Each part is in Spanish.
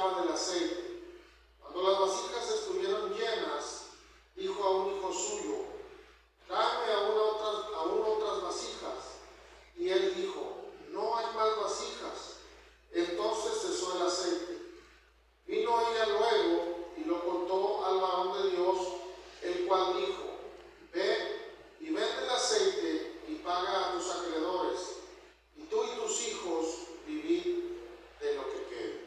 llenaba del aceite. Cuando las vasijas estuvieron llenas, dijo a un hijo suyo: tráeme aún otras vasijas. Y él dijo: no hay más vasijas. Entonces cesó el aceite. Vino ella luego y lo contó al varón de Dios, el cual dijo: ve y vende el aceite y paga a tus acreedores, y tú y tus hijos vivid de lo que quede.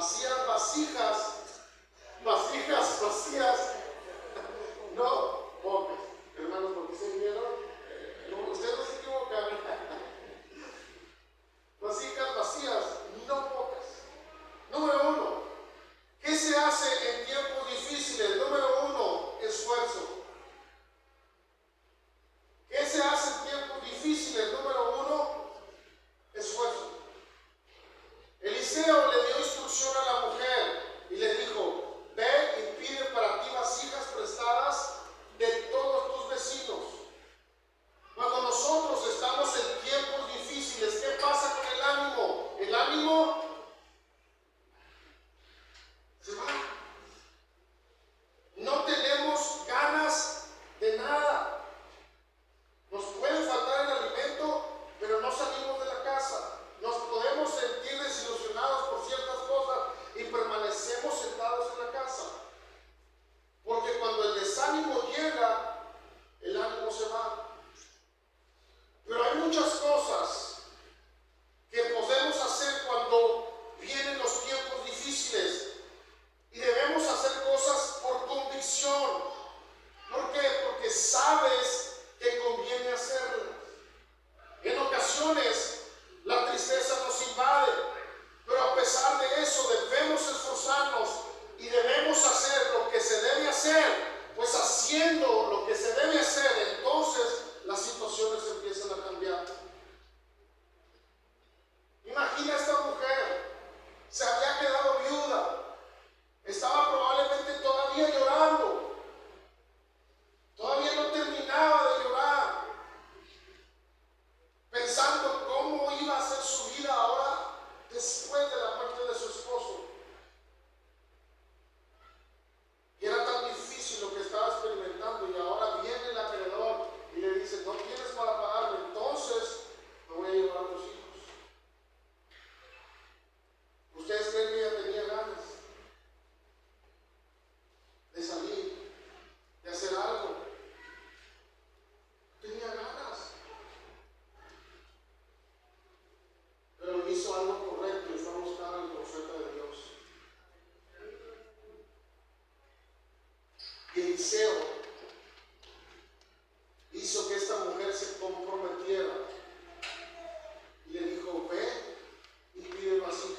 hacían vasijas vacías, no pocas. Hermanos, ¿por qué se vieron? No, ustedes no se equivocan. Vasijas vacías, no pocas. Número uno, ¿qué se hace en tiempos difíciles? Número uno, esfuerzo. ¿Qué se hace en tiempos difíciles? Número uno, esfuerzo. Eliseo le dio instrucción a la mujer y le dijo: ve y pide para ti vasijas prestadas de todos tus vecinos. Cuando nosotros estamos en tiempos difíciles, ¿qué pasa con el ánimo? El ánimo se va. No tenemos ganas de nada. Nos puede faltar el alimento, pero no salimos de la casa. Nos podemos sentir desilusionados por ciertas cosas y permanecemos sentados en la casa. Porque cuando el desánimo llega, el ánimo se va. Pero hay muchas cosas que podemos hacer cuando vienen los tiempos difíciles. Y debemos hacer cosas por convicción. ¿Por qué? Porque sabes que conviene hacerlas. En ocasiones la tristeza nos invade, pero a pesar de eso debemos esforzarnos y debemos hacer lo que se debe hacer. Pues haciendo lo que se debe hacer, entonces las situaciones empiezan a cambiar. Imagina esta mujer, se había quedado viuda, estaba probablemente todavía llorando, todavía no terminaba de llorar, pensando cómo iba a ser su vida ahora después de la muerte de su esposo. Y era tan difícil lo que estaba experimentando, y ahora viene el acreedor y le dice: no tienes para pagarme, entonces me voy a llevar a tus hijos. ¿Ustedes creen que ella tenía ganas de salir, de hacer algo? Tenía ganas, pero hizo algo correcto y fue a buscar al profeta de Dios. Y Eliseo hizo que esta mujer se comprometiera y le dijo: ve y pide vasijas.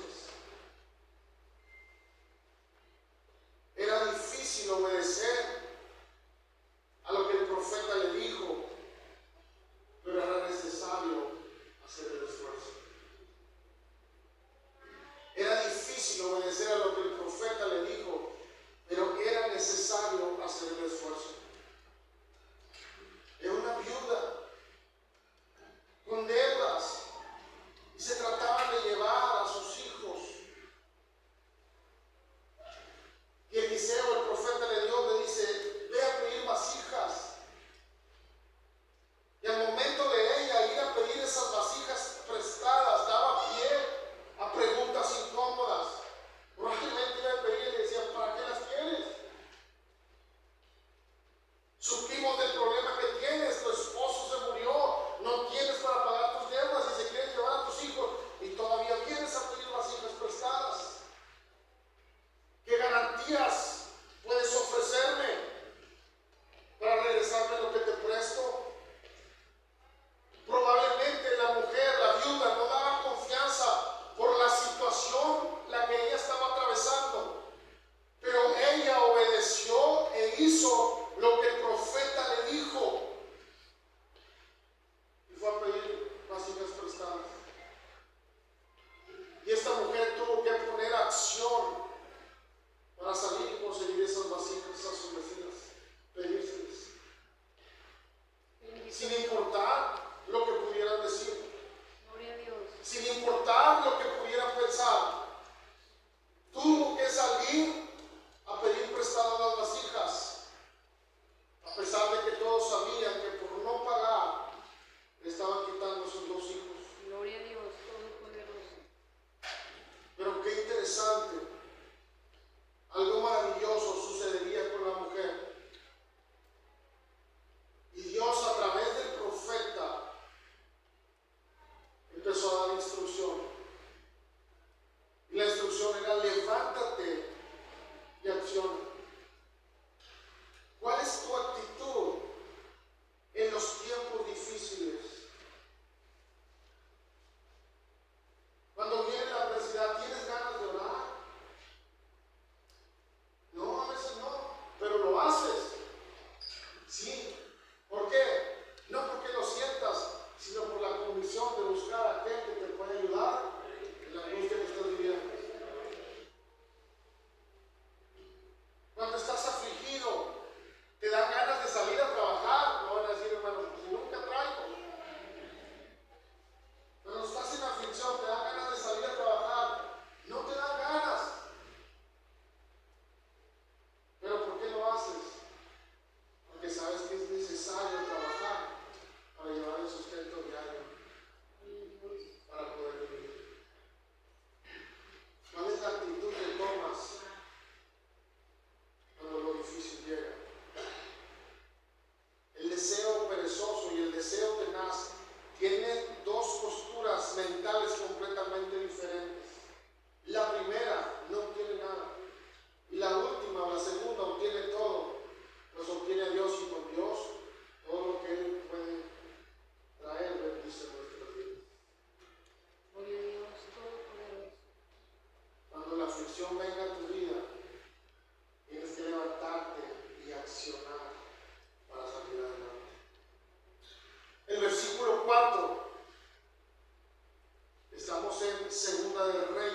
Era difícil obedecer a lo que el profeta le dijo, pero era necesario hacer el esfuerzo. Era difícil obedecer a lo que el profeta le dijo, pero era necesario hacer el esfuerzo. Era una viuda con deudas y se trataban de llevar a sus hijos. Y Eliseo, el profeta de Dios, le dice: ve a pedir vasijas. Y al momento de ella ir a pedir esas vasijas prestadas, daba pie a preguntas incómodas. Probablemente iba a pedir y le decía: ¿para qué las quieres?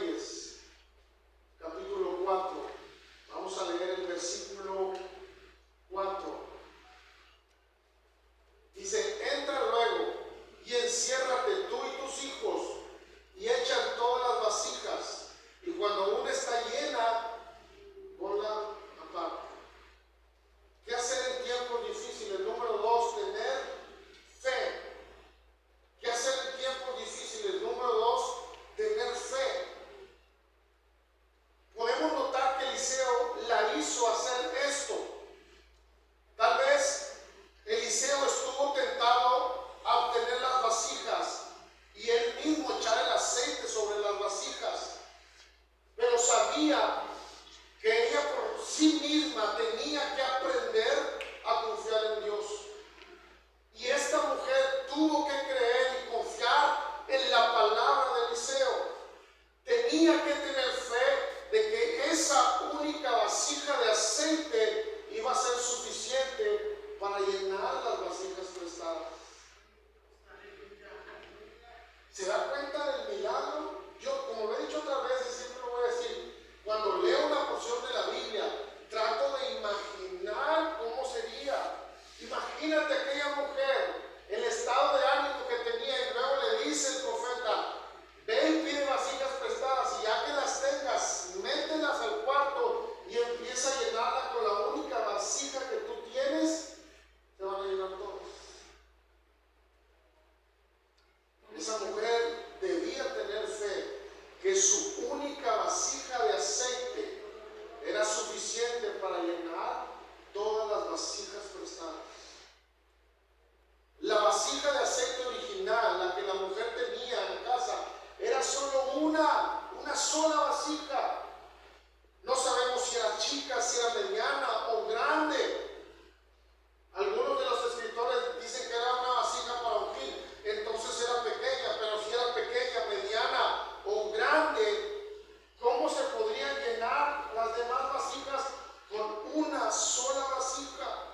Reyes, capítulo 4. Vamos a leer el versículo 4. Dice: entra luego y enciérrate tú y tus hijos, y echan todas las vasijas, y cuando una está llena, ponla aparte. ¿Qué hacer en tiempos difíciles? Número 2, tener fe. ¿Qué hacer en tiempos difíciles? Número 2, tener fe. Podemos notar que Eliseo la hizo hacer esto. Tal vez Eliseo estuvo tentado a obtener las vasijas y él mismo echar el aceite sobre las vasijas, pero sabía que ella por sí misma tenía que aprender a confiar en Dios. Y esta mujer tuvo que creer y confiar en la palabra de Eliseo. Tenía que tener fe de que esa única vasija de aceite iba a ser suficiente para llenar las vasijas prestadas. ¿Se da cuenta del milagro? Yo, como lo he dicho otras veces, siempre lo voy a decir, cuando leo una porción de la Biblia, trato de imaginar cómo sería. Imagínate aquella mujer, el estado de ánimo que tenía, y luego le dice el profeta: ve y pide vasijas prestadas, y ya que las tengas, mételas al cuarto y empieza a llenarla con la única vasija que tú tienes, se van a llenar todas. Esa mujer debía tener fe que su única vasija de aceite era suficiente para llenar todas las vasijas prestadas. La vasija de aceite original, la que la mujer tenía en casa, era solo una sola vasija. No sabemos si era chica, si era mediana o grande. Algunos de los escritores dicen que era una vasija para ungir, entonces era pequeña, pero si era pequeña, mediana o grande, ¿cómo se podrían llenar las demás vasijas con una sola vasija?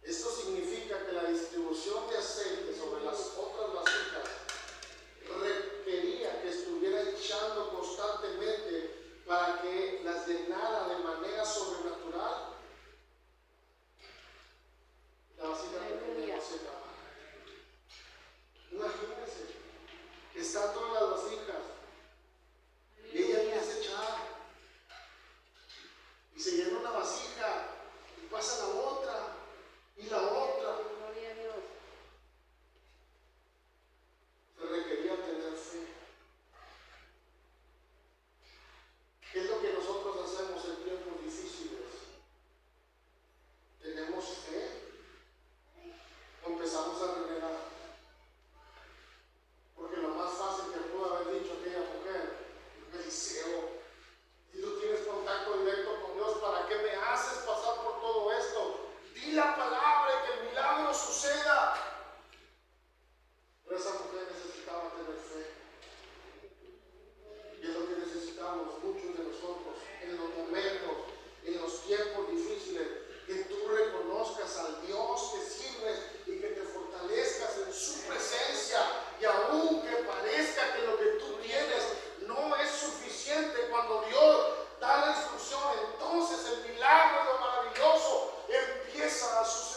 Esto significa que la distribución de aceite sobre las otras vasijas requería que estuviera echando constantemente para que las llenara de manera sobrenatural. La vasija pequeña no se acaba. Imagínense, están todas las vasijas y ella empieza a echar y se llena una vasija y pasa la otra y la otra. Se requería tener fe. ¿Qué es lo que nosotros hacemos en tiempos difíciles? ¿Tenemos fe o empezamos a renegar? Porque lo más fácil que pudo haber dicho aquella mujer: Eliseo, si tú tienes contacto directo con Dios, ¿para qué me haces pasar por todo esto? Di la palabra y que el milagro suceda. Pero esa mujer necesitaba tener fe. Y es lo que necesitamos muchos de nosotros en los momentos, en los tiempos difíciles, que tú reconozcas al Dios que sirves y que te fortalezcas en su presencia. Y aun que parezca que lo que tú tienes no es suficiente, cuando Dios da la instrucción, entonces el milagro, lo maravilloso, empieza a suceder.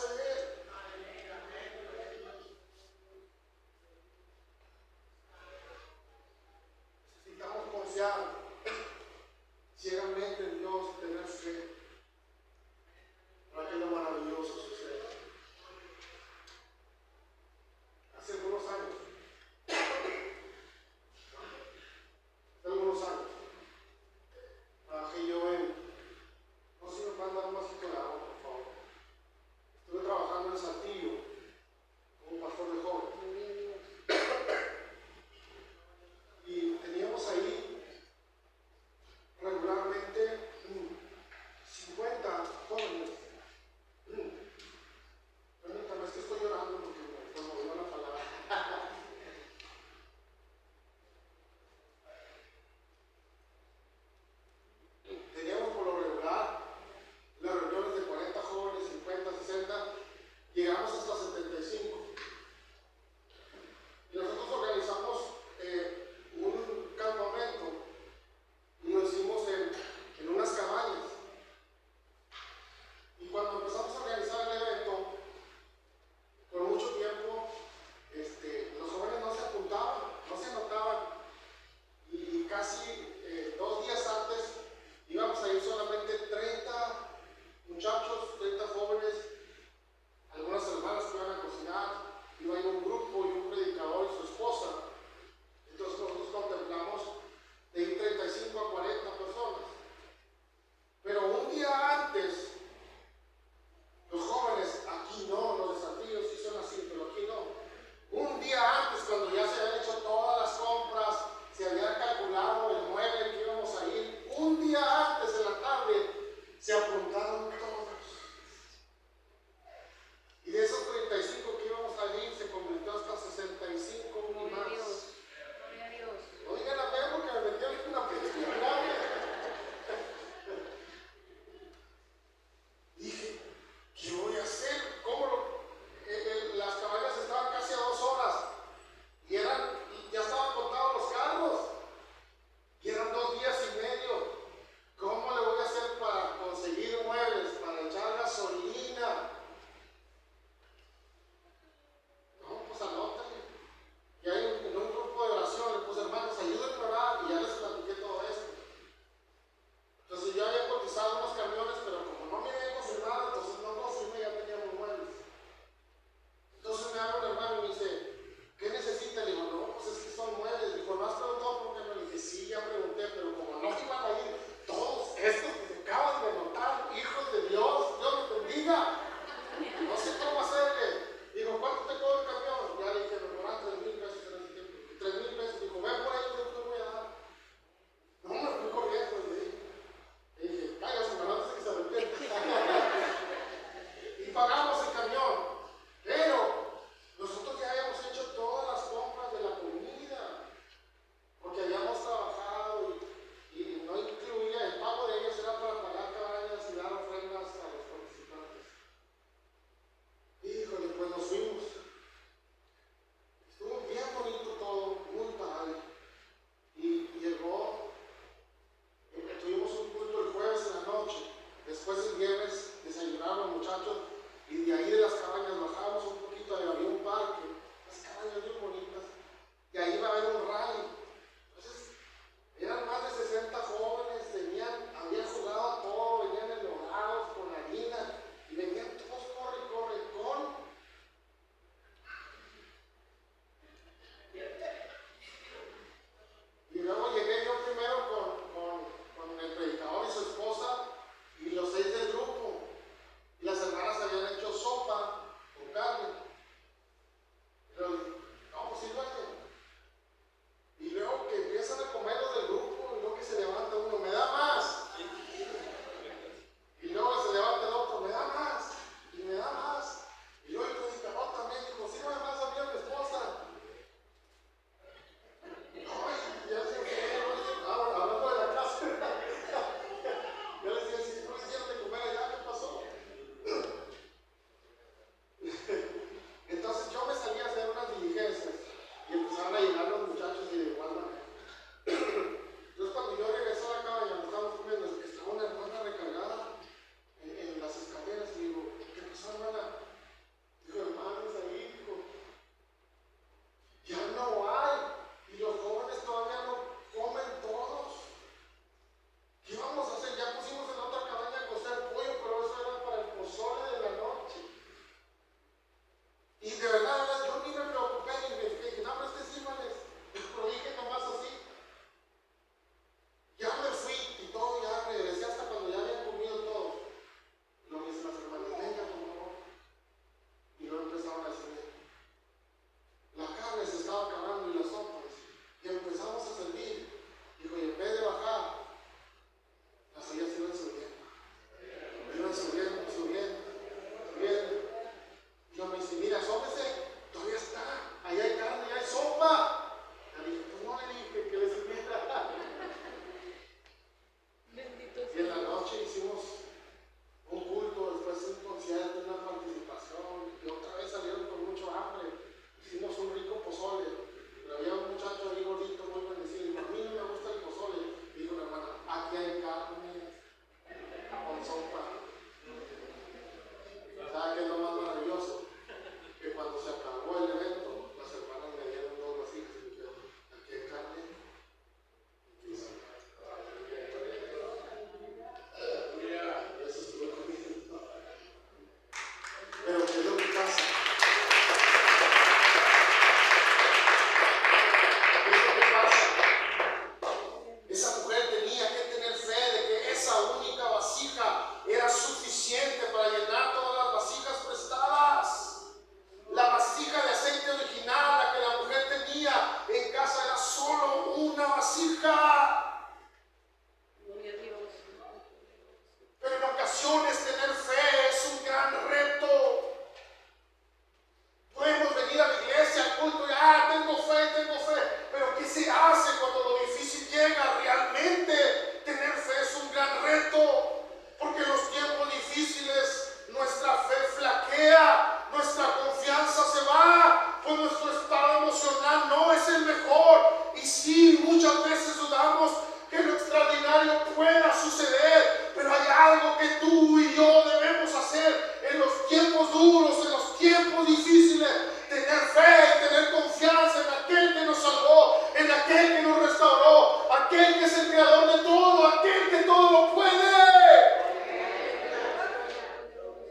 emocional no es el mejor. Y sí, muchas veces dudamos que lo extraordinario pueda suceder, pero hay algo que tú y yo debemos hacer en los tiempos duros, en los tiempos difíciles: tener fe y tener confianza en aquel que nos salvó, en aquel que nos restauró, aquel que es el creador de todo, aquel que todo lo puede.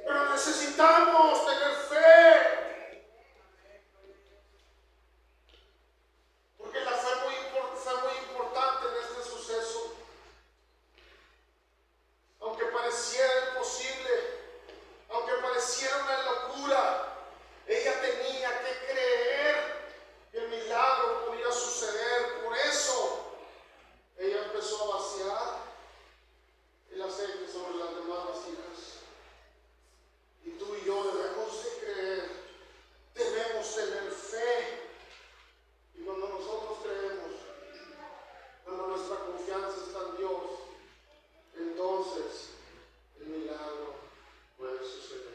Pero necesitamos tener fe. Porque la fe fue muy importante en este suceso. Aunque pareciera imposible, aunque pareciera una locura, ella tenía que creer que el milagro podía suceder. Por eso ella empezó a vaciar el aceite sobre las demás vasijas. Y tú y yo debemos de creer, debemos tener fe. Y cuando nosotros creemos, cuando nuestra confianza está en Dios, entonces el milagro puede suceder.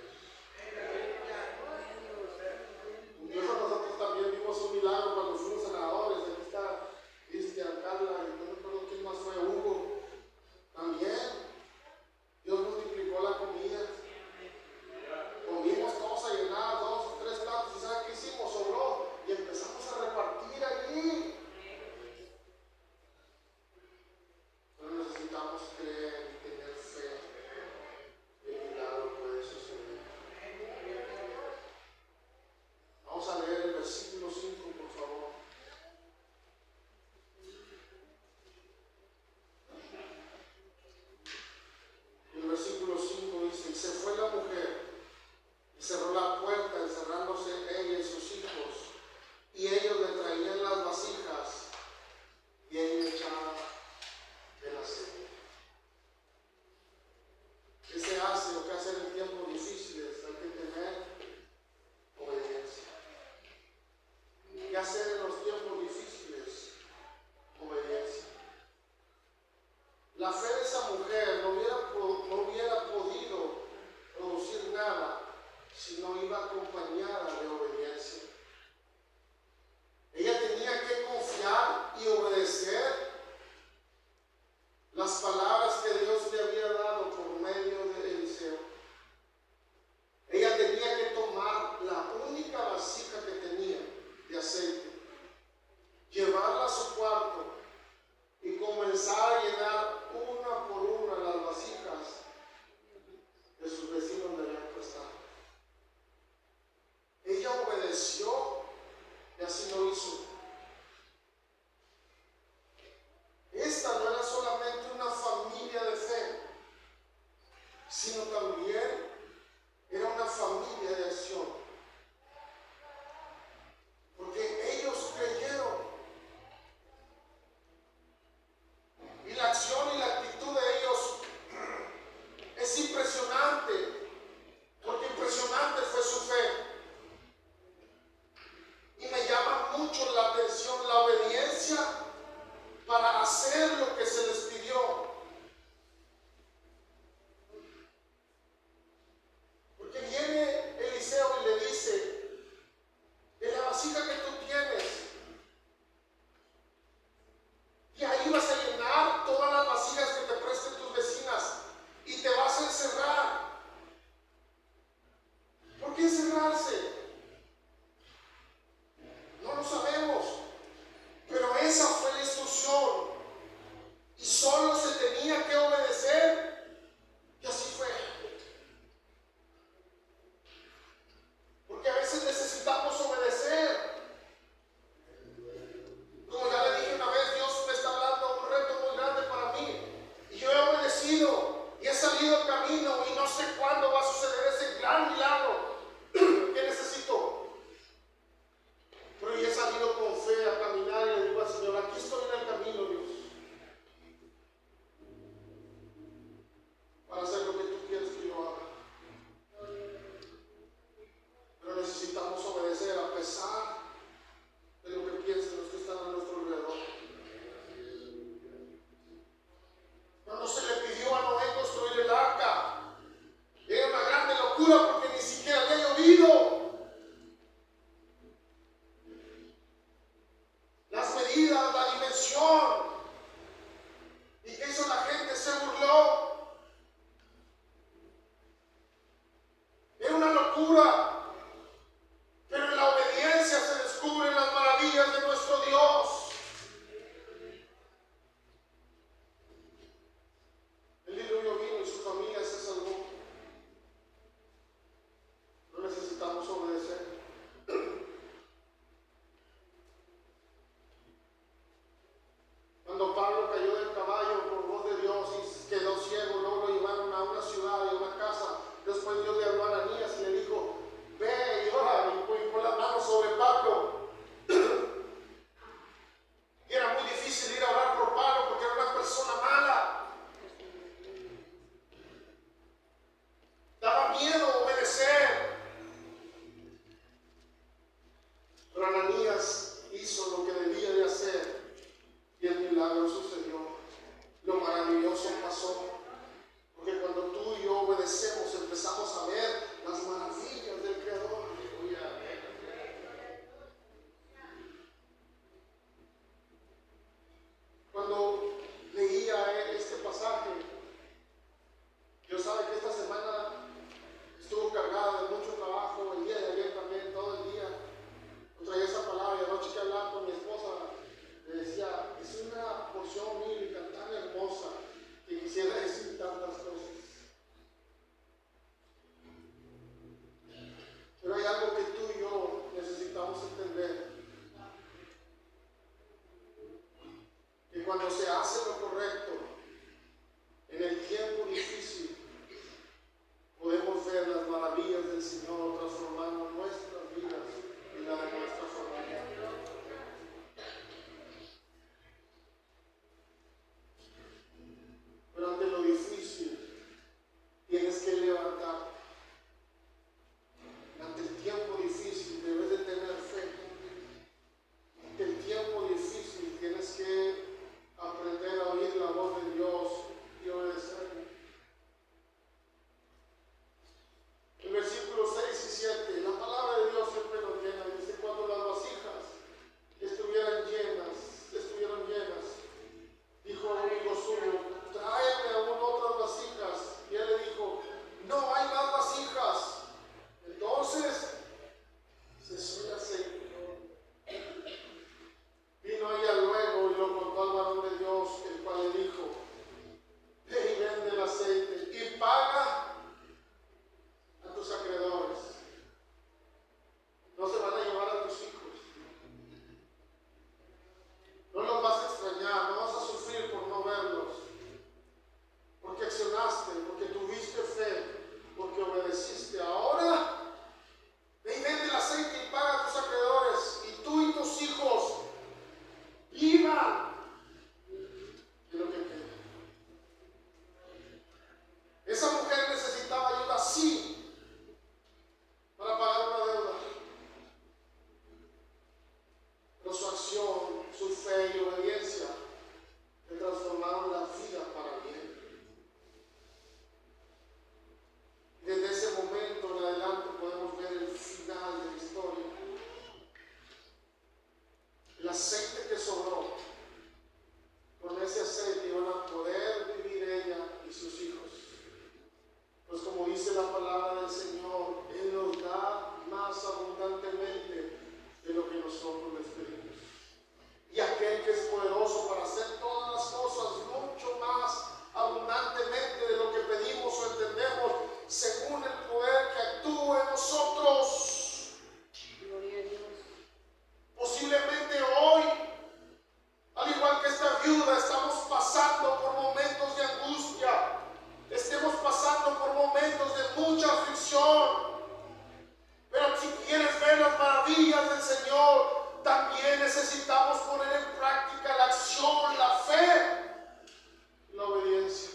Incluso nosotros también vimos un milagro cuando fuimos senadores. Aquí está Carla, y no me acuerdo quién más fue, Hugo. También Dios multiplicó la comida. Comimos todos a llenar 2 o 3 platos. ¿Y saben qué hicimos? Sobró. Y empezamos a repartir allí. Pero necesitamos creer y tener fe. El milagro puede suceder. Vamos a leer el versículo 5, por favor. El versículo 5 dice: y se fue la mujer y cerró la puerta, encerrándose ella y sus hijos, y ellos le traían las vasijas y ella echaba el aceite. ¿Qué se hace o qué hacer en tiempos difíciles? Hay que tener obediencia. ¿Qué hacer en los tiempos difíciles? Obediencia. La fe de esa mujer no hubiera podido producir nada si no iba acompañada de obediencia. Ella tenía que confiar y obedecer las palabras que Dios le había dado por medio de Eliseo. Ella tenía que tomar la única vasija que tenía de aceite, llevarla a su cuarto y comenzar a llenar una por una las vasijas de sus vecinos le habían prestado. Ella obedeció y así lo hizo. Esta no era solamente una familia de fe, sino también era una familia de acción. Porque ellos creyeron. Y la acción y la actitud de ellos es impresionante. Porque impresionante fue su fe. Y me llama mucho la atención la obediencia para hacer lo que se les pidió. Porque viene Eliseo y le dice: de la vasija que tú tienes, y ahí vas a llenar todas las vasijas que te presten tus vecinas y te vas a encerrar. ¿Por qué encerrarse? No lo sabemos, pero esa fue la instrucción. Y corazón. ¿Y qué hizo la gente? Se burló. Era una locura. Pero en la obediencia se descubren las maravillas de nuestro Dios. El diluvio vino y su familia se salvó. No necesitamos obedecer. Cuando Pablo cayó del caballo por voz de Dios y quedó ciego, luego lo llevaron a una ciudad y a una casa. Después Dios le habló a Ananías y le dijo: ve y ora, y pon las manos sobre Pablo. Y era muy difícil ir a orar por Pablo porque era una persona mala. Daba miedo obedecer. Pero Ananías hizo lo que debía de hacer y el milagro sucedió. Lo maravilloso pasó. Porque cuando tú y yo obedecemos, empezamos a ver las maravillas del Creador. Cuando leía este pasaje, yo sabe que esta semana estuvo cargada de mucho trabajo, el día de ayer también, todo el día. Traía esa palabra y anoche que hablaba con mi esposa, le decía, es una porción bíblica tan hermosa que quisiera decir tantas cosas. Pero hay algo que tú y yo necesitamos entender. Que cuando se hace lo correcto, en el tiempo difícil, podemos ver las maravillas del Señor transformando nuestras vidas y la de nuestra familia. Pero ante lo difícil, tienes que levantarte. Ante el tiempo difícil, debes de tener fe. Ante el tiempo difícil, tienes que aprender a oír la voz de Dios y obedecerle. En versículos 6 y 7, la palabra de Dios siempre nos llena. Dice: cuando las vasijas estuvieron llenas, dijo a un amigo suyo: tráeme aún otras vasijas. Y él le dijo: no hay más vasijas. Entonces cesó el aceite. Vino ella luego y lo contó al varón de Dios, el cual le dijo: ve y vende el aceite y paga a tus acreedores. No se van a llevar a tus hijos. No los vas a extrañar, no vas a sufrir por no verlos. Porque accionaste, porque tuviste fe, porque obedeciste. Ahora ve y vende el aceite y paga a tus acreedores, y tú y tus hijos vivan de lo que queda. Esa mujer necesitaba ayuda, sí, para pagar una deuda. Pero su acción, su fe y obediencia le transformaron la vida para bien. Desde ese momento en adelante podemos ver el final de la historia. El aceite que sobró, con ese aceite iban a poder vivir ella y sus hijos. Pues como dice la palabra del Señor, Él nos da más abundantemente de lo que nosotros les pedimos. Y aquel que es poderoso para hacer todas las cosas mucho más abundantemente de lo que pedimos o entendemos, según el poder que actúa en nosotros. Gloria a Dios. Posiblemente hoy, al igual que esta viuda, estamos pasando por momentos de angustia, estemos pasando por momentos de mucha aflicción. Pero si quieres ver las maravillas del Señor, también necesitamos poner en práctica la acción, la fe, la obediencia.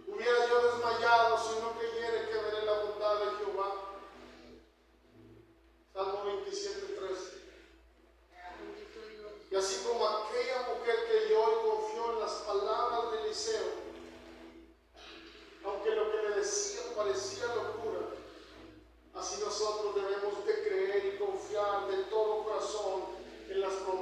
Hubiera yo desmayado si no creyera que veré la bondad de Jehová. Salmo 27:13. Y así como aquella mujer creyó y confió en las palabras de Eliseo, aunque lo que le decía parecía locura, así nosotros debemos de creer y confiar de todo corazón en las promesas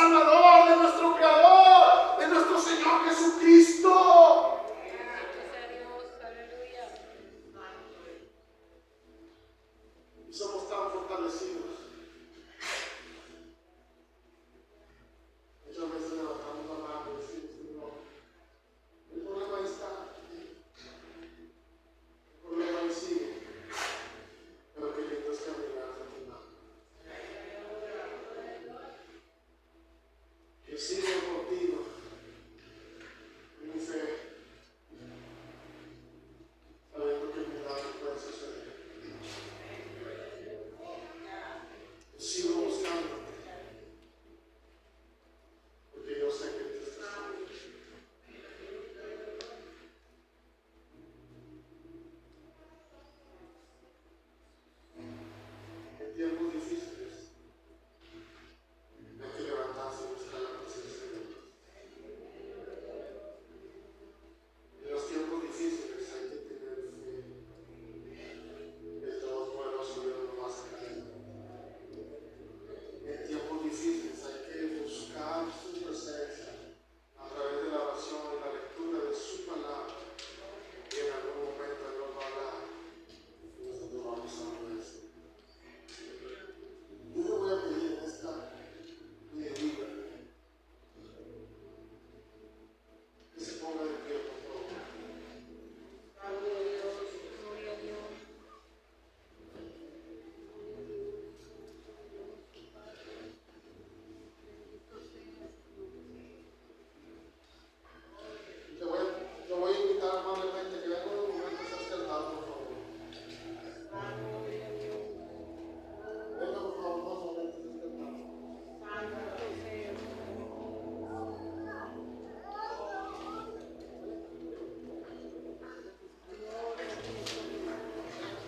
Salvador, de nuestro Creador, de nuestro Señor Jesucristo.